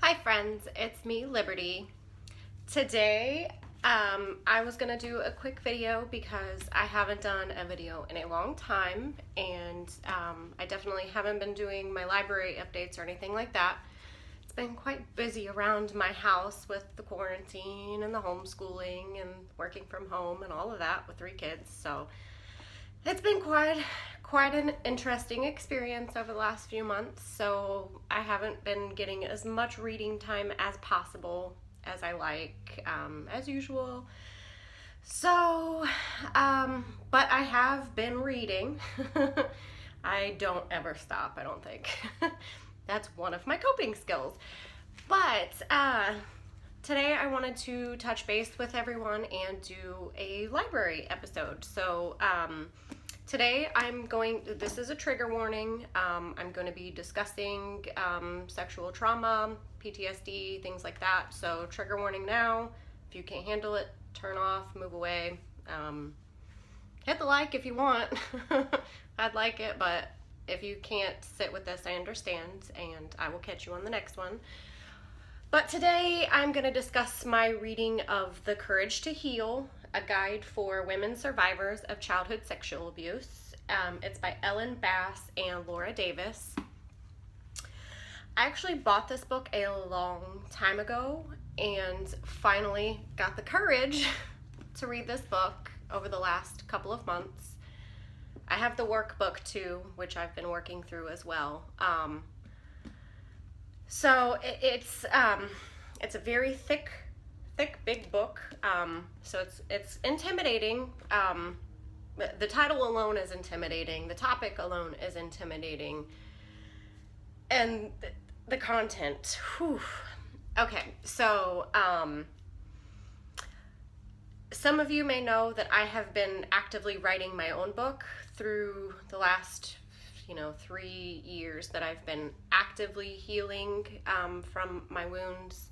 Hi friends, it's me, Liberty. Today, I was gonna do a quick video because I haven't done a video in a long time, and I definitely haven't been doing my library updates or anything like that. It's been quite busy around my house with the quarantine and the homeschooling and working from home and all of that with 3 kids, so it's been quite an interesting experience over the last few months, so I haven't been getting as much reading time as possible as I like, as usual. So, but I have been reading. I don't ever stop, I don't think. That's one of my coping skills. But, today I wanted to touch base with everyone and do a library episode. So, today this is a trigger warning. I'm going to be discussing sexual trauma, PTSD, things like that. So trigger warning now. If you can't handle it, turn off, move away. Hit the like if you want. I'd like it, but if you can't sit with this, I understand, and I will catch you on the next one. But today I'm going to discuss my reading of The Courage to Heal, a guide for women survivors of childhood sexual abuse. It's by Ellen Bass and Laura Davis. I actually bought this book a long time ago and finally got the courage to read this book over the last couple of months. I have the workbook too, which I've been working through as well. So it's a very thick, big book. So it's intimidating. The title alone is intimidating. The topic alone is intimidating. And the content, whew. Okay, so some of you may know that I have been actively writing my own book through the last 3 years that I've been actively healing from my wounds.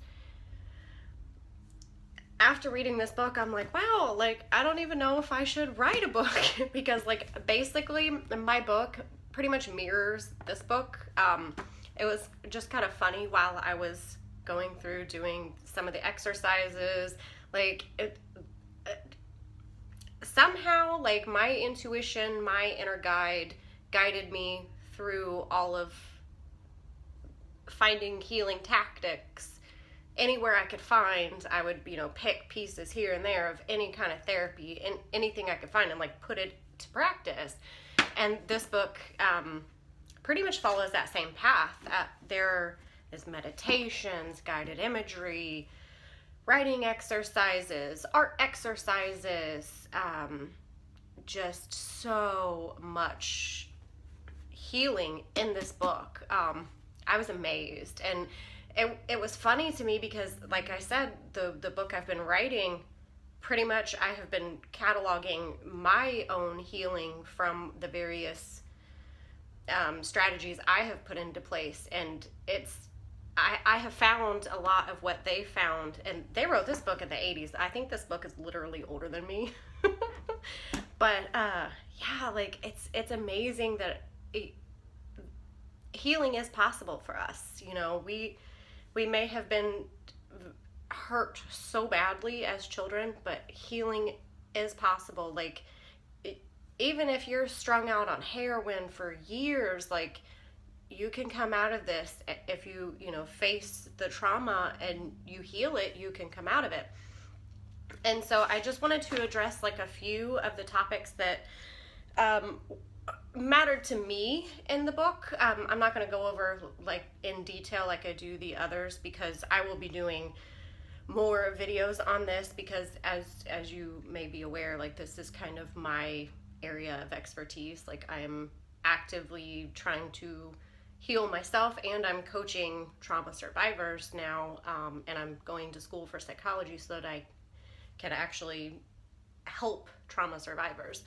After reading this book, I'm like, wow, I don't even know if I should write a book because basically my book pretty much mirrors this book. It was just kind of funny while I was going through doing some of the exercises, somehow my intuition, my inner guide guided me through all of finding healing tactics. Anywhere I could find, I would, pick pieces here and there of any kind of therapy and anything I could find and put it to practice. And this book pretty much follows that same path. There is meditations, guided imagery, writing exercises, art exercises, just so much healing in this book. I was amazed, and it was funny to me because, like I said, the book I've been writing, pretty much I have been cataloging my own healing from the various strategies I have put into place, and I have found a lot of what they found, and they wrote this book in the 80s. I think this book is literally older than me. But it's amazing that healing is possible for us. We may have been hurt so badly as children, but healing is possible. Even if you're strung out on heroin for years, you can come out of this. If you face the trauma and you heal it, you can come out of it. And so I just wanted to address a few of the topics that mattered to me in the book. I'm not going to go over in detail like I do the others, because I will be doing more videos on this, because as you may be aware, this is kind of my area of expertise. I am actively trying to heal myself, and I'm coaching trauma survivors now, and I'm going to school for psychology so that I can actually help trauma survivors.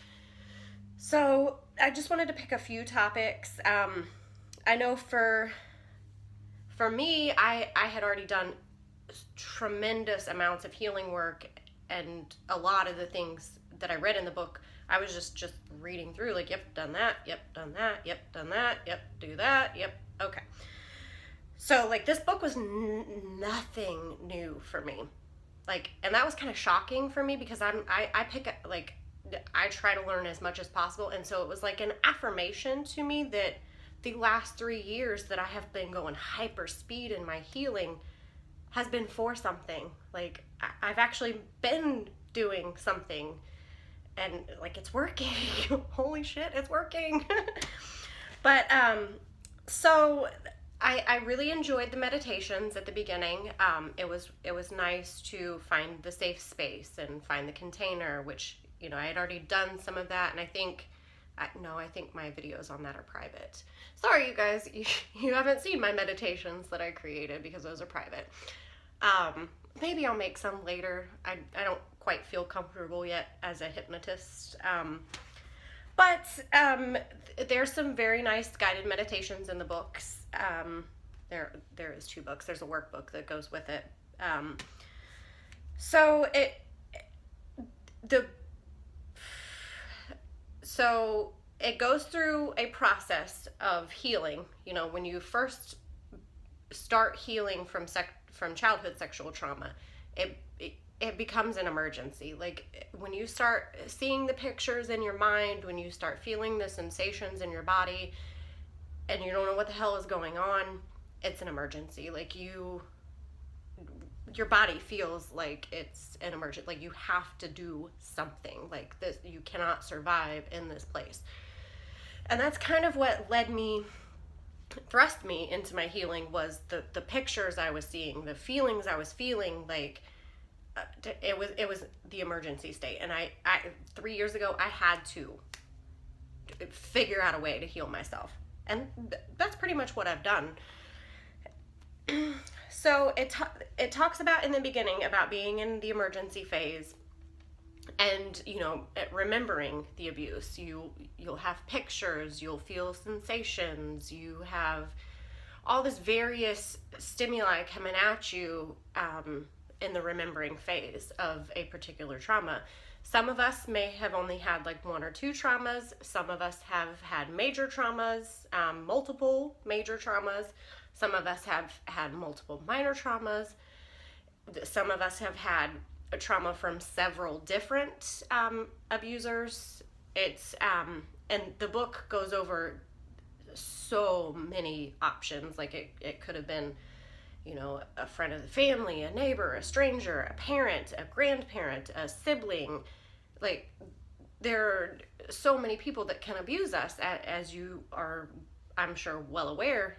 So I just wanted to pick a few topics. I know for me, I had already done tremendous amounts of healing work, and a lot of the things that I read in the book, I was just reading through, yep, done that, yep, done that, yep, done that, yep, do that, yep, okay. So, like, this book was nothing new for me. Like, and that was kind of shocking for me because I pick, like, I try to learn as much as possible. And so it was like an affirmation to me that the last 3 years that I have been going hyper speed in my healing has been for something. Like, I've actually been doing something, and like, it's working. Holy shit, it's working. But so I really enjoyed the meditations at the beginning. It was nice to find the safe space and find the container, which, you know, I had already done some of that, and I think my videos on that are private. Sorry, you guys, you haven't seen my meditations that I created because those are private. Maybe I'll make some later. I don't quite feel comfortable yet as a hypnotist. But there's some very nice guided meditations in the books. There is 2 books. There's a workbook that goes with it. So it goes through a process of healing. You know, when you first start healing from childhood sexual trauma, it becomes an emergency. Like, when you start seeing the pictures in your mind, when you start feeling the sensations in your body, and you don't know what the hell is going on, it's an emergency. Like, your body feels like it's an emergency. Like, you have to do something. Like, this, you cannot survive in this place. And that's kind of what thrust me into my healing, was the pictures I was seeing, the feelings I was feeling. Like, it was the emergency state. And I 3 years ago, I had to figure out a way to heal myself. And that's pretty much what I've done. So it talks about, in the beginning, about being in the emergency phase, and, you know, remembering the abuse. You'll have pictures, you'll feel sensations, you have all this various stimuli coming at you in the remembering phase of a particular trauma. Some of us may have only had like 1 or 2 traumas. Some of us have had major traumas, multiple major traumas. Some of us have had multiple minor traumas. Some of us have had a trauma from several different abusers. It's and the book goes over so many options. Like, it could have been, you know, a friend of the family, a neighbor, a stranger, a parent, a grandparent, a sibling. Like, there are so many people that can abuse us, as you are, I'm sure, well aware.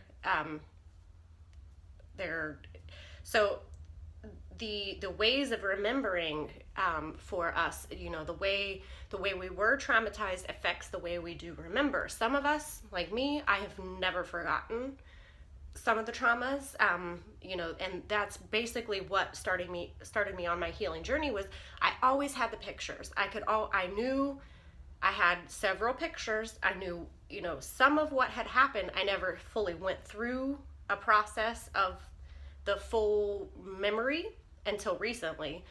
So the ways of remembering for us, you know, the way we were traumatized affects the way we do remember. Some of us, like me, I have never forgotten some of the traumas, you know, and that's basically what started me on my healing journey. Was I always had the pictures. I knew I had several pictures. I knew, you know, some of what had happened. I never fully went through a process of the full memory until recently,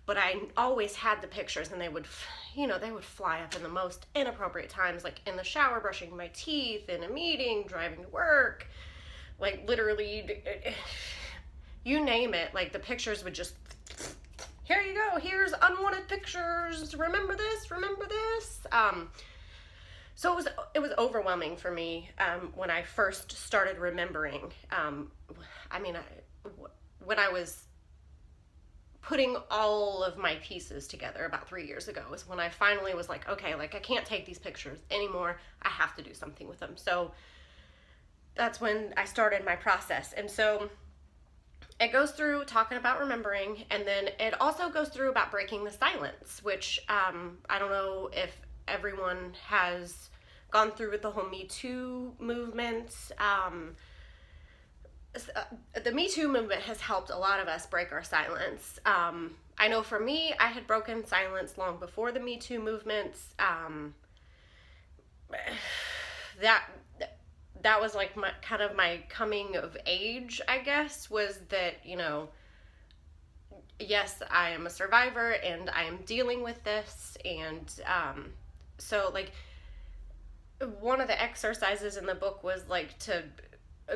but I always had the pictures, and they would fly up in the most inappropriate times, like in the shower, brushing my teeth, in a meeting, driving to work. Like, literally, you name it, like, the pictures would just, here you go, here's unwanted pictures, remember this. So it was overwhelming for me when I first started remembering. When I was putting all of my pieces together about 3 years ago is when I finally was like, okay, like, I can't take these pictures anymore. I have to do something with them. So that's when I started my process. And so it goes through talking about remembering, and then it also goes through about breaking the silence, which I don't know if everyone has gone through with the whole Me Too movement. The Me Too movement has helped a lot of us break our silence. I know for me, I had broken silence long before the Me Too movement. That was like my coming of age, I guess, was that, you know, yes, I am a survivor and I am dealing with this. And so, like, one of the exercises in the book was like to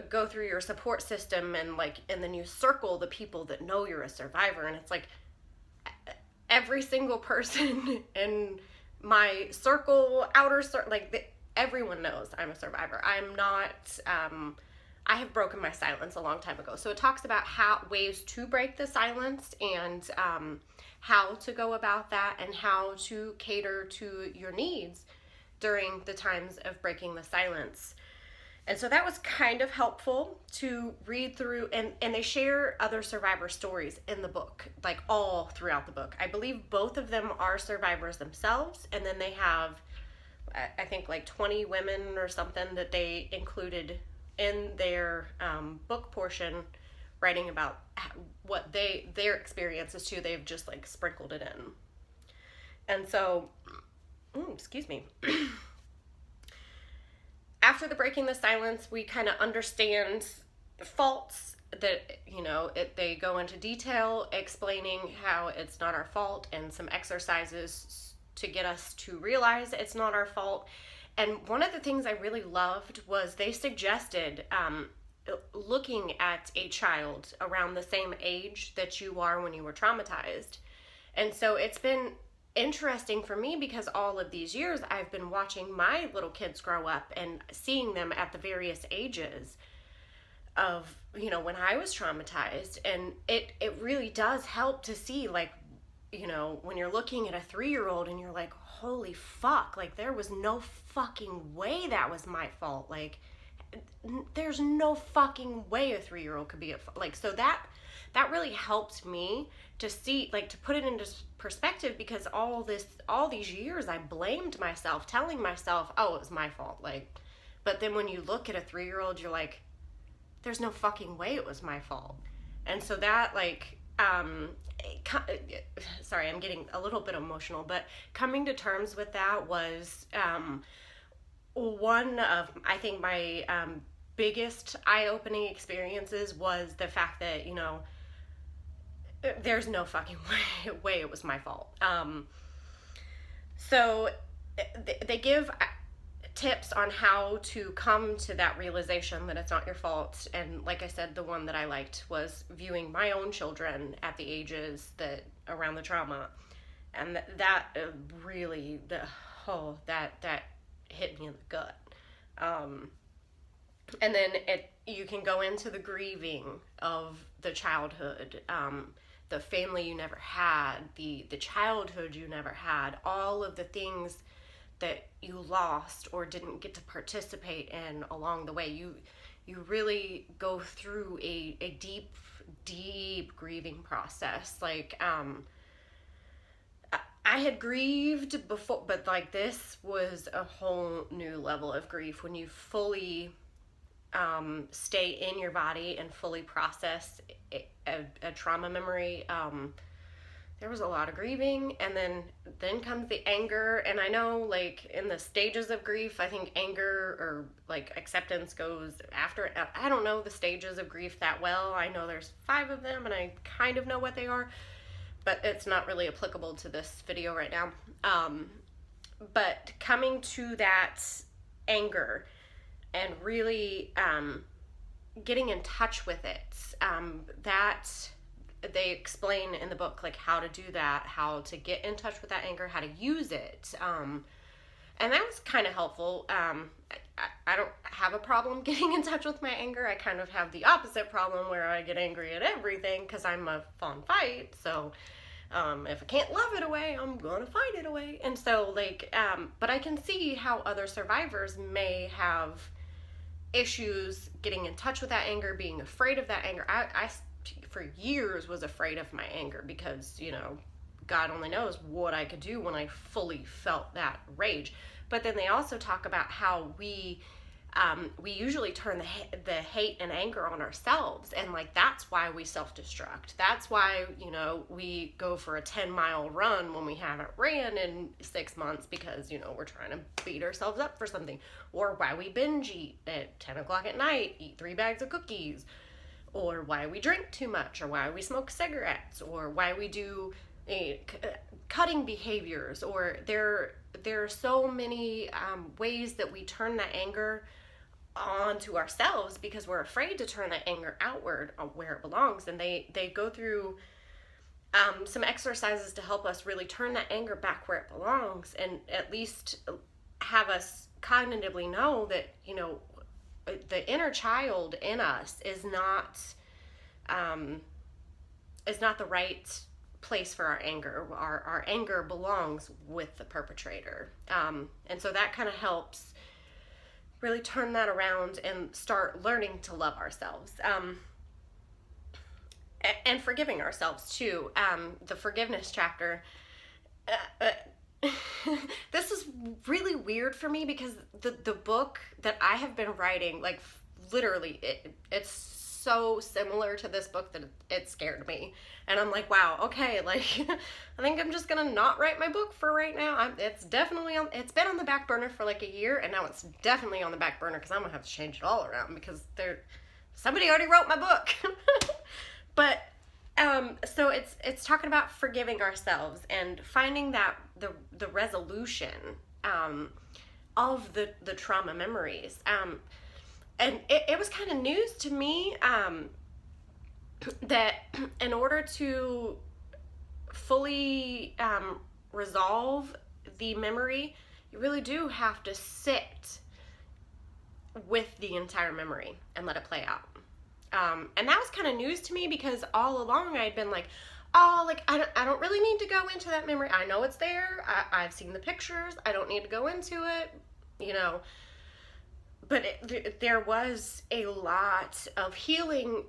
go through your support system, and then you circle the people that know you're a survivor, and it's like every single person in my circle, outer circle, everyone knows I'm a survivor. I'm not, I have broken my silence a long time ago. So it talks about ways to break the silence, and how to go about that, and how to cater to your needs during the times of breaking the silence. And so that was kind of helpful to read through, and they share other survivor stories in the book, like all throughout the book. I believe both of them are survivors themselves, and then they have, I think, like 20 women or something that they included in their book portion, writing about what their experiences too. They've just like sprinkled it in. And so, excuse me. After the breaking the silence, we kind of understand the faults that, they go into detail explaining how it's not our fault, and some exercises to get us to realize it's not our fault. And one of the things I really loved was they suggested looking at a child around the same age that you are when you were traumatized. And so it's been interesting for me, because all of these years I've been watching my little kids grow up and seeing them at the various ages of, when I was traumatized. And it really does help to see, like, when you're looking at a 3-year-old and you're like, holy fuck, like, there was no fucking way that was my fault. Like, there's no fucking way a 3-year-old could be at fault. Like, so that really helped me to see, like, to put it into perspective, because all these years I blamed myself, telling myself, oh, it was my fault. Like, but then when you look at a 3-year-old, you're like, there's no fucking way it was my fault. And so that, like, sorry, I'm getting a little bit emotional, but coming to terms with that was one of, I think, my biggest eye-opening experiences was the fact that, there's no fucking way it was my fault. So they give tips on how to come to that realization that it's not your fault. And like I said, the one that I liked was viewing my own children at the ages that around the trauma. And that really, that hit me in the gut. And then you can go into the grieving of the childhood, the family you never had, the childhood you never had, all of the things that you lost or didn't get to participate in along the way. You really go through a deep grieving process. Like, I had grieved before, but like this was a whole new level of grief when you fully stay in your body and fully process a trauma memory. There was a lot of grieving, and then comes the anger. And I know, like, in the stages of grief, I think anger or like acceptance goes after. I don't know the stages of grief that well. I know there's 5 of them, and I kind of know what they are, but it's not really applicable to this video right now. But coming to that anger and really getting in touch with it, that they explain in the book, like, how to do that, how to get in touch with that anger, how to use it. And that was kind of helpful. I don't have a problem getting in touch with my anger. I kind of have the opposite problem where I get angry at everything because I'm a fun fight. So if I can't love it away, I'm gonna fight it away. And so, like, but I can see how other survivors may have issues getting in touch with that anger, being afraid of that anger. I for years was afraid of my anger because, God only knows what I could do when I fully felt that rage. But then they also talk about how we usually turn the hate and anger on ourselves, and like that's why we self-destruct. That's why we go for a 10-mile run when we haven't ran in 6 months because we're trying to beat ourselves up for something, or why we binge eat at 10 o'clock at night, eat 3 bags of cookies, or why we drink too much, or why we smoke cigarettes, or why we do cutting behaviors. Or there are so many ways that we turn that anger onto ourselves because we're afraid to turn that anger outward where it belongs. And they go through some exercises to help us really turn that anger back where it belongs, and at least have us cognitively know that, you know, the inner child in us is not the right place for our anger. Our anger belongs with the perpetrator. And so that kind of helps really turn that around and start learning to love ourselves. And forgiving ourselves too. The forgiveness chapter. This is really weird for me because the book that I have been writing, like literally, it's so similar to this book that it scared me. And I'm like, wow, okay, like I think I'm just gonna not write my book for right now. It's been on the back burner for like a year, and now it's definitely on the back burner because I'm gonna have to change it all around because somebody already wrote my book. But so it's talking about forgiving ourselves and finding that the resolution of the trauma memories. And it was kind of news to me that in order to fully resolve the memory, you really do have to sit with the entire memory and let it play out. And that was kind of news to me because all along I'd been like, oh, like I don't really need to go into that memory. I know it's there. I've seen the pictures. I don't need to go into it, you know. But there was a lot of healing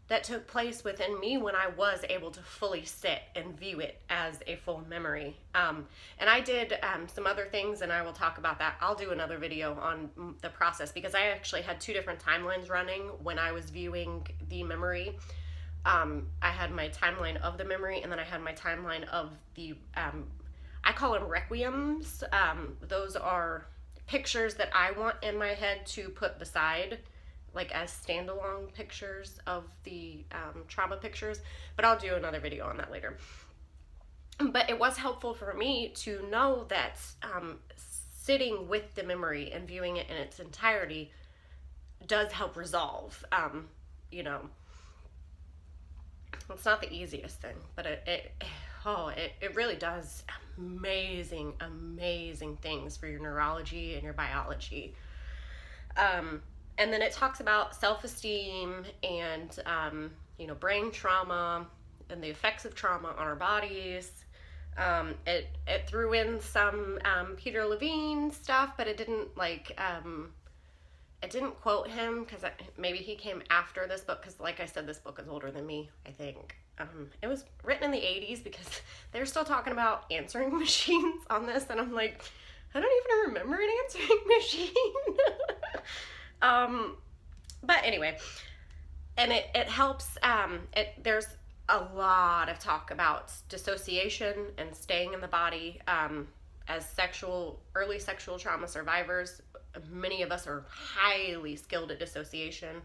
that took place within me when I was able to fully sit and view it as a full memory. And I did some other things, and I will talk about that. I'll do another video on the process because I actually had 2 different timelines running when I was viewing the memory. I had my timeline of the memory, and then I had my timeline of the, I call them requiems. Those are pictures that I want in my head to put beside, like as standalone pictures of the trauma pictures, but I'll do another video on that later. But it was helpful for me to know that sitting with the memory and viewing it in its entirety does help resolve. You know, it's not the easiest thing, but it really does amazing things for your neurology and your biology. And then it talks about self-esteem and, you know, brain trauma and the effects of trauma on our bodies. It threw in some Peter Levine stuff, but it didn't like, it didn't quote him because maybe he came after this book because, like I said, this book is older than me, I think. It was written in the 80s because they're still talking about answering machines on this, and I'm like, I don't even remember an answering machine. But anyway, and it helps, there's a lot of talk about dissociation and staying in the body. As early sexual trauma survivors, many of us are highly skilled at dissociation.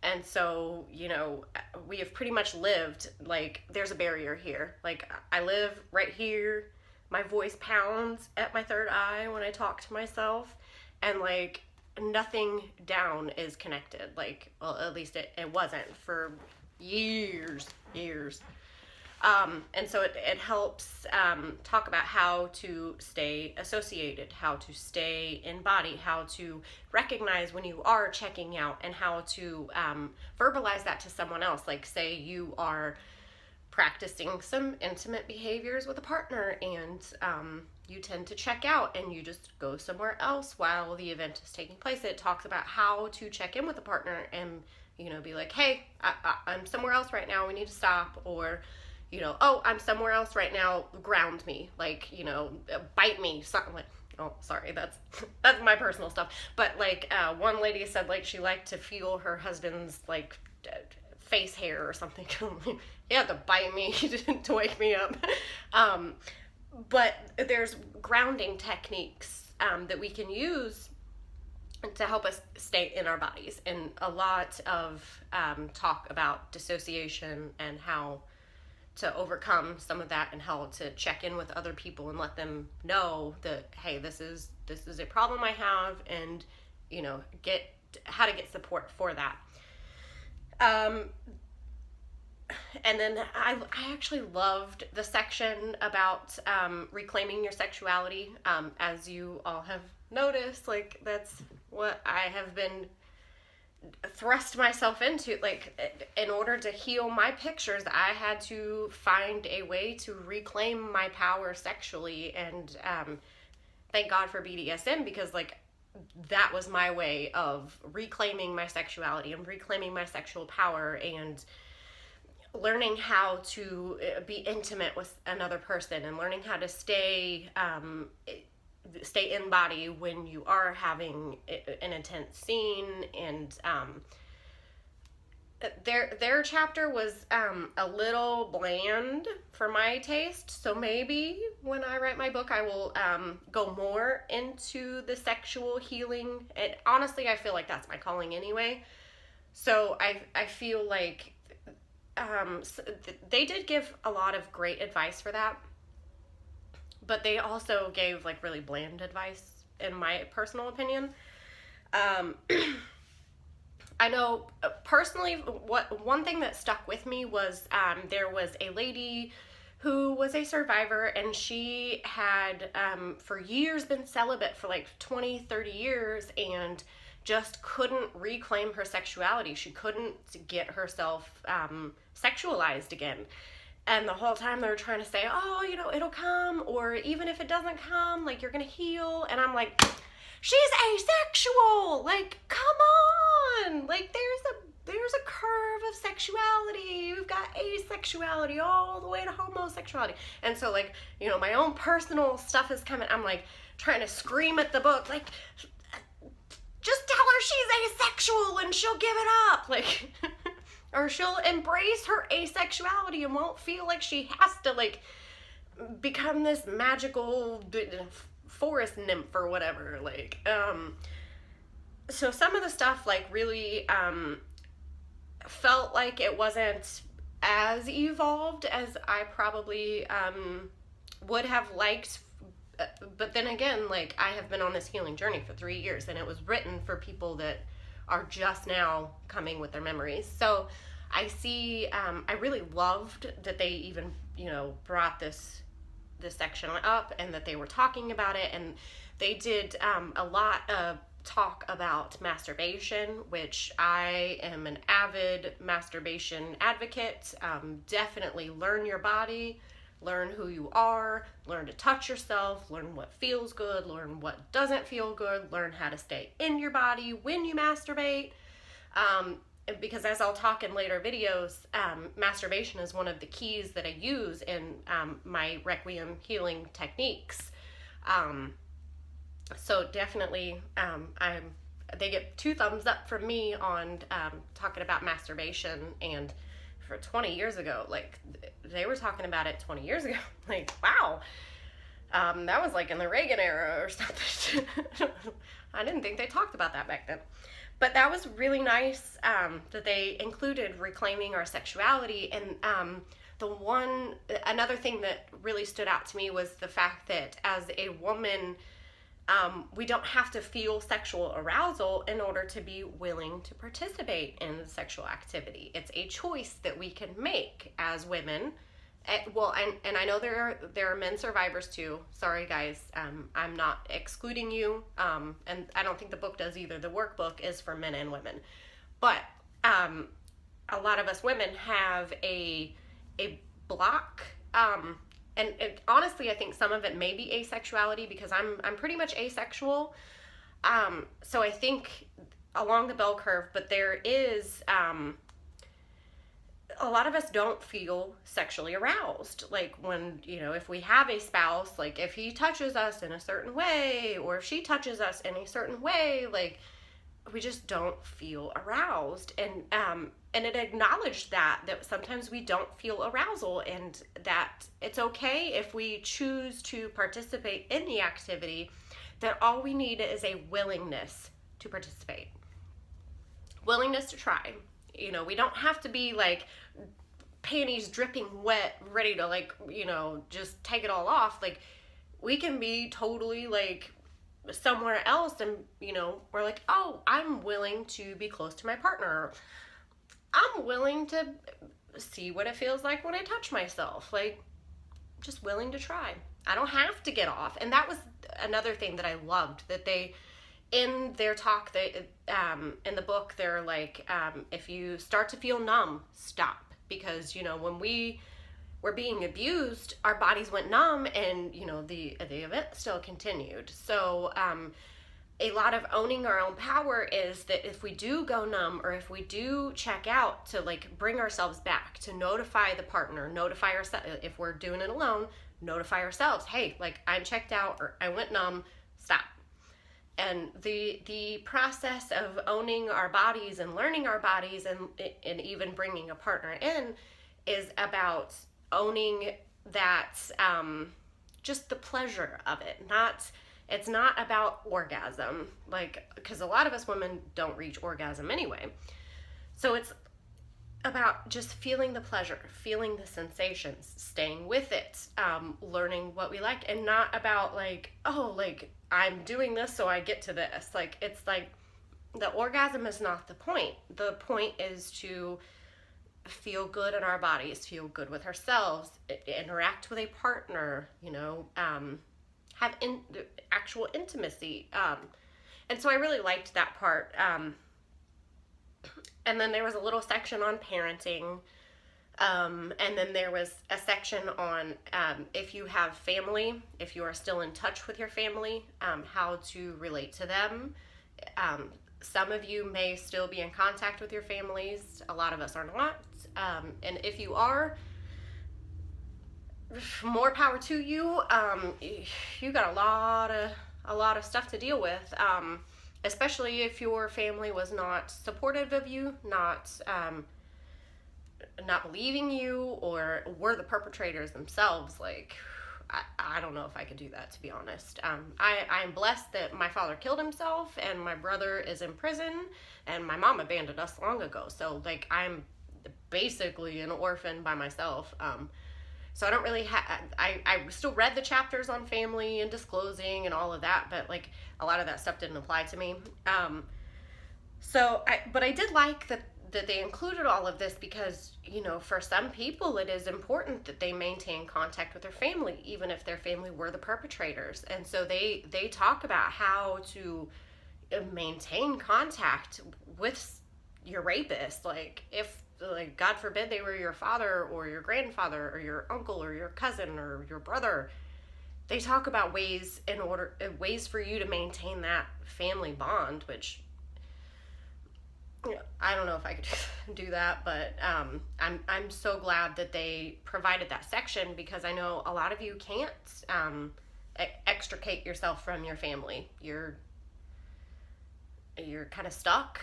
And so, you know, we have pretty much lived, like, there's a barrier here. Like, I live right here. My voice pounds at my third eye when I talk to myself. And, like, nothing down is connected. Like, well, at least it wasn't for years. And so it helps talk about how to stay associated, how to stay in body, how to recognize when you are checking out, and how to verbalize that to someone else. Like, say you are practicing some intimate behaviors with a partner and you tend to check out and you just go somewhere else while the event is taking place. It talks about how to check in with a partner and, you know, be like, hey, I'm somewhere else right now, we need to stop. Or, you know, oh, I'm somewhere else right now, ground me, like, you know, bite me, something like, oh, sorry, that's my personal stuff. But, like, one lady said, like, she liked to feel her husband's, like, face hair or something. You have to bite me to wake me up. But there's grounding techniques that we can use to help us stay in our bodies. And a lot of talk about dissociation and how to overcome some of that and how to check in with other people and let them know that, hey, this is a problem I have, and, you know, get how to get support for that. And then I actually loved the section about reclaiming your sexuality. As you all have noticed, like, that's what I have been thrust myself into. Like, in order to heal my pictures, I had to find a way to reclaim my power sexually. And thank God for BDSM, because, like, that was my way of reclaiming my sexuality and reclaiming my sexual power and learning how to be intimate with another person and learning how to stay in body when you are having an intense scene. And their chapter was a little bland for my taste, so maybe when I write my book I will go more into the sexual healing. And honestly, I feel like that's my calling anyway, so I feel like they did give a lot of great advice for that, but they also gave like really bland advice, in my personal opinion. I know personally, one thing that stuck with me was there was a lady who was a survivor, and she had for years been celibate for like 20-30 years and just couldn't reclaim her sexuality. She couldn't get herself sexualized again. And the whole time they were trying to say, oh, you know, it'll come, or even if it doesn't come, like, you're gonna heal. And I'm like, she's asexual, like, come on. Like, there's a curve of sexuality. We've got asexuality all the way to homosexuality. And so, like, you know, my own personal stuff is coming. I'm like trying to scream at the book, like, just tell her she's asexual and she'll give it up, like, or she'll embrace her asexuality and won't feel like she has to, like, become this magical forest nymph or whatever. Like, so some of the stuff, like, really felt like it wasn't as evolved as I probably would have liked. But then again, like, I have been on this healing journey for 3 years, and it was written for people that are just now coming with their memories. So I see, I really loved that they even, you know, brought this section up and that they were talking about it. And they did a lot of talk about masturbation, which I am an avid masturbation advocate. Definitely learn your body. Learn who you are, learn to touch yourself, learn what feels good, learn what doesn't feel good, learn how to stay in your body when you masturbate. Because as I'll talk in later videos, masturbation is one of the keys that I use in my Requiem healing techniques. So definitely, they get 2 thumbs up from me on talking about masturbation. And for 20 years ago, like, they were talking about it 20 years ago. Like, wow, that was like in the Reagan era or something. I didn't think they talked about that back then. But that was really nice that they included reclaiming our sexuality. And another thing that really stood out to me was the fact that as a woman, we don't have to feel sexual arousal in order to be willing to participate in sexual activity. It's a choice that we can make as women. And I know there are men survivors too. Sorry guys, I'm not excluding you, and I don't think the book does either. The workbook is for men and women, but a lot of us women have a block. And honestly, I think some of it may be asexuality, because I'm pretty much asexual. So I think along the bell curve, but there is, a lot of us don't feel sexually aroused. Like, when, you know, if we have a spouse, like, if he touches us in a certain way, or if she touches us in a certain way, like, we just don't feel aroused. And it acknowledged that sometimes we don't feel arousal, and that it's okay if we choose to participate in the activity, that all we need is a willingness to participate. Willingness to try. You know, we don't have to be like panties dripping wet, ready to, like, you know, just take it all off. Like, we can be totally, like, somewhere else and, you know, we're like, oh, I'm willing to be close to my partner. I'm willing to see what it feels like when I touch myself. Like, just willing to try. I don't have to get off. And that was another thing that I loved, that they, in their talk, they, in the book, they're like, if you start to feel numb, stop. Because, you know, when we were being abused, our bodies went numb, and, you know, the event still continued. So a lot of owning our own power is that if we do go numb, or if we do check out, to like bring ourselves back, to notify the partner, notify ourselves. If we're doing it alone, notify ourselves, hey, like, I'm checked out, or I went numb, stop. And the process of owning our bodies and learning our bodies, and even bringing a partner in, is about owning that, just the pleasure of it. It's not about orgasm, like, because a lot of us women don't reach orgasm anyway. So it's about just feeling the pleasure, feeling the sensations, staying with it, learning what we like, and not about like, oh, like, I'm doing this so I get to this. Like, it's like, the orgasm is not the point. The point is to feel good in our bodies, feel good with ourselves, interact with a partner, you know, have actual intimacy. And so I really liked that part. And then there was a little section on parenting. And then there was a section on if you have family, if you are still in touch with your family, how to relate to them. Some of you may still be in contact with your families. A lot of us are not. And if you are, more power to you. You got a lot of stuff to deal with, especially if your family was not supportive of you, not believing you, or were the perpetrators themselves. Like, I don't know if I could do that, to be honest. I'm blessed that my father killed himself, and my brother is in prison, and my mom abandoned us long ago. So, like, I'm basically an orphan by myself. So I don't really I still read the chapters on family and disclosing and all of that, but like, a lot of that stuff didn't apply to me. But I did like that they included all of this, because, you know, for some people it is important that they maintain contact with their family, even if their family were the perpetrators. And so they talk about how to maintain contact with your rapist. Like, if, like, God forbid they were your father or your grandfather or your uncle or your cousin or your brother, they talk about ways for you to maintain that family bond, which, you know, I don't know if I could do that, but I'm so glad that they provided that section, because I know a lot of you can't extricate yourself from your family. You're kind of stuck.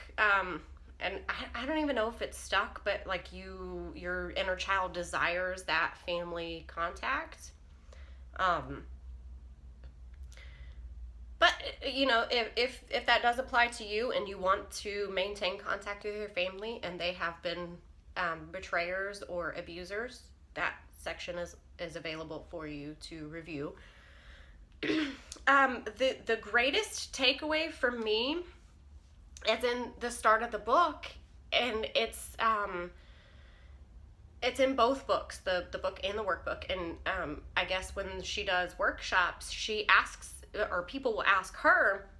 And I don't even know if it's stuck, but like, your inner child desires that family contact. But, you know, if that does apply to you, and you want to maintain contact with your family, and they have been betrayers or abusers, that section is available for you to review. The greatest takeaway for me is in the start of the book, and it's in both books, the book and the workbook. And I guess when she does workshops, she asks, or people will ask her,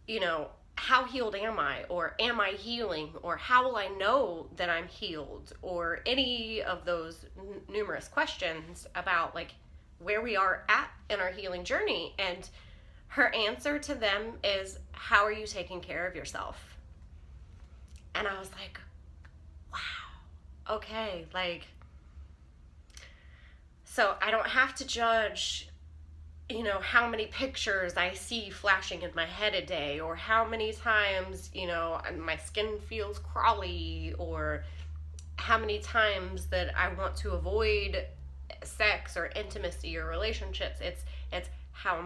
you know, how healed am I? Or am I healing? Or how will I know that I'm healed? Or any of those numerous questions about, like, where we are at in our healing journey. And her answer to them is, how are you taking care of yourself? And I was like, wow, okay, like, so I don't have to judge, you know, how many pictures I see flashing in my head a day, or how many times, you know, my skin feels crawly, or how many times that I want to avoid sex or intimacy or relationships. It's how am